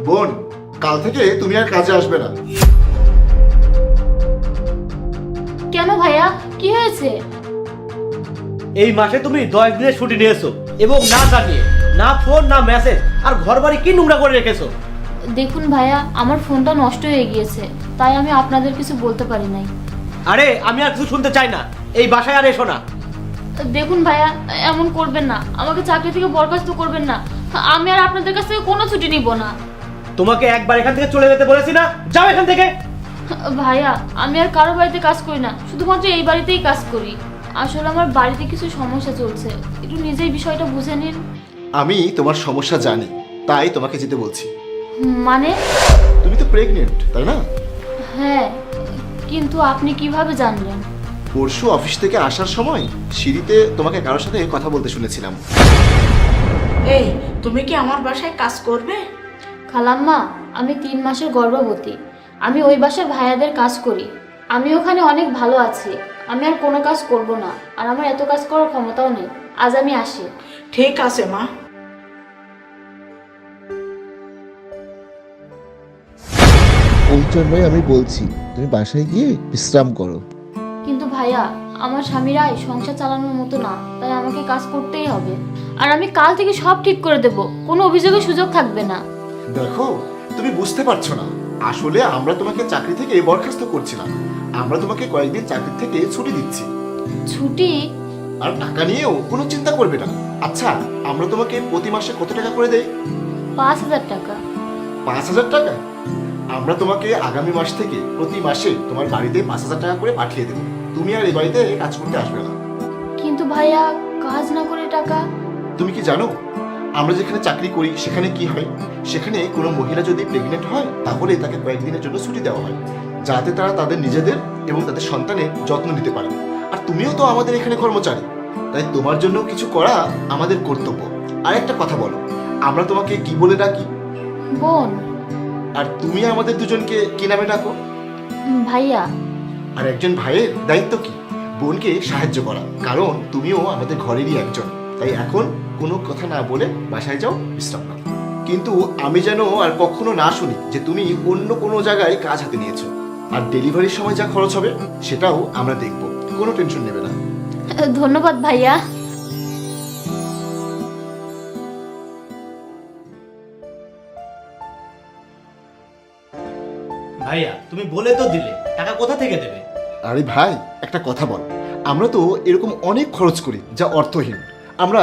বোন, কাল থেকে তুমি আর কাজে আসবে না। কেন ভাইয়া, কি হয়েছে? এই মাসে তুমি 10 দিনের ছুটি নিয়েছো এবং না জানিয়ে, না ফোন না মেসেজ, আর ঘর বাড়ি কি নোংরা করে রেখেছো। দেখুন ভাইয়া, আমার ফোনটা নষ্ট হয়ে গিয়েছে, তাই আমি আপনাদের কিছু বলতে পারি নাই। আরে আমি আর কিছু শুনতে চাই না, এই বাসায় আর এসো না। দেখুন ভাইয়া, এমন করবেন না, আমাকে চাকরি থেকে বরখাস্ত করবেন না। আমি আর আপনাদের কাছ থেকে কোনো ছুটি নিব না। তোমাকে একবার এখান থেকে চলে যেতে বলেছি না, যাও এখান থেকে। ভাইয়া, আমি আর কারো বাড়িতে কাজ করি না, শুধুমাত্র এই বাড়িতেই কাজ করি। আসলে আমার বাড়িতে কিছু সমস্যা চলছে, একটু নিজেই বিষয়টা বুঝে নিন। আমি তোমার সমস্যা জানি, তাই তোমাকে যেতে বলছি। মানে? তুমি তো প্রেগনেন্ট, তাই না? হ্যাঁ, কিন্তু আপনি কিভাবে জানলেন? পরশু অফিস থেকে আসার সময় সিঁড়িতে তোমাকে কারোর সাথে কথা বলতে শুনেছিলাম। এই, তুমি কি আমার বাসায় কাজ করবে? খালাম্মা, আমি 3 মাসের গর্ভবতী। আমি ওই বাসার ভাইয়াদের কাজ করি। আমি ওখানে অনেক ভালো আছি। আমি আর কোনো কাজ করব না, আর আমার এত কাজ করার ক্ষমতাও নেই। আজ আমি আসি। ঠিক আছে মা। ওই জন্যই আমি বলছি তুমি বাসায় গিয়ে বিশ্রাম করো। কিন্তু ভাইয়া, আমার স্বামীর আয় সংসার চালানোর মতো না, তাই আমাকে কাজ করতেই হবে। আর আমি কাল থেকে সব ঠিক করে দেব, কোনো অভিযোগের সুযোগ থাকবে না। দেখো, তুমি বুঝতে পারছো না, আসলে আমরা তোমাকে চাকরি থেকে বরখাস্ত করছি না, আমরা তোমাকে কয়েকদিন চাকরি থেকে ছুটি দিচ্ছি। ছুটি? আর টাকা নিয়েও কোনো চিন্তা করবে না। আচ্ছা, আমরা তোমাকে প্রতি মাসে কত টাকা করে দেই? 5000 টাকা। 5000 টাকা? আমরা তোমাকে আগামী মাস থেকে প্রতি মাসে তোমার বাড়িতে 5000 টাকা করে পাঠিয়ে দেবো। তুমি আর এই বাড়িতে কাজ করতে আসবে না। কিন্তু ভাইয়া, কাজ না করে টাকা? তুমি কি জানো আমরা যেখানে চাকরি করি সেখানে কি হয়? সেখানে কোনো মহিলা যদি প্রেগনেন্ট হয় তাহলে তাকে কয়েকদিনের জন্য ছুটি দেওয়া হয়, যাতে তারা তাদের নিজেদের এবং তাদের সন্তানের যত্ন নিতে পারে। আর তুমিও তো আমাদের এখানে কর্মচারী, তাই তোমার জন্য কিছু করা আমাদের কর্তব্য। আর একটা কথা বলো, আমরা তোমাকে কি বলে ডাকি? বোন। আর তুমি আমাদের দুজনকে কি নামে ডাকো? ভাইয়া। আর একজন ভাইয়ের দায়িত্ব কি? বোনকে সাহায্য করা, কারণ তুমিও আমাদের ঘরেরই একজন। তাই এখন কোনো কথা না বলে বাসায় যাও, বিশ্রাম নাও। কিন্তু আমি যেন আর কখনো না শুনি যে তুমি অন্য কোনো জায়গায় কাজ হাতে নিয়েছো। আর ডেলিভারির সময় যা খরচ হবে সেটাও আমরা দেখব, কোনো টেনশন নেবে না। ধন্যবাদ ভাইয়া। ভাইয়া, তুমি বলে তো দিলে, টাকা কোথা থেকে দেবে? আরে ভাই, একটা কথা বল, আমরা তো এরকম অনেক খরচ করি যা অর্থহীন। আমরা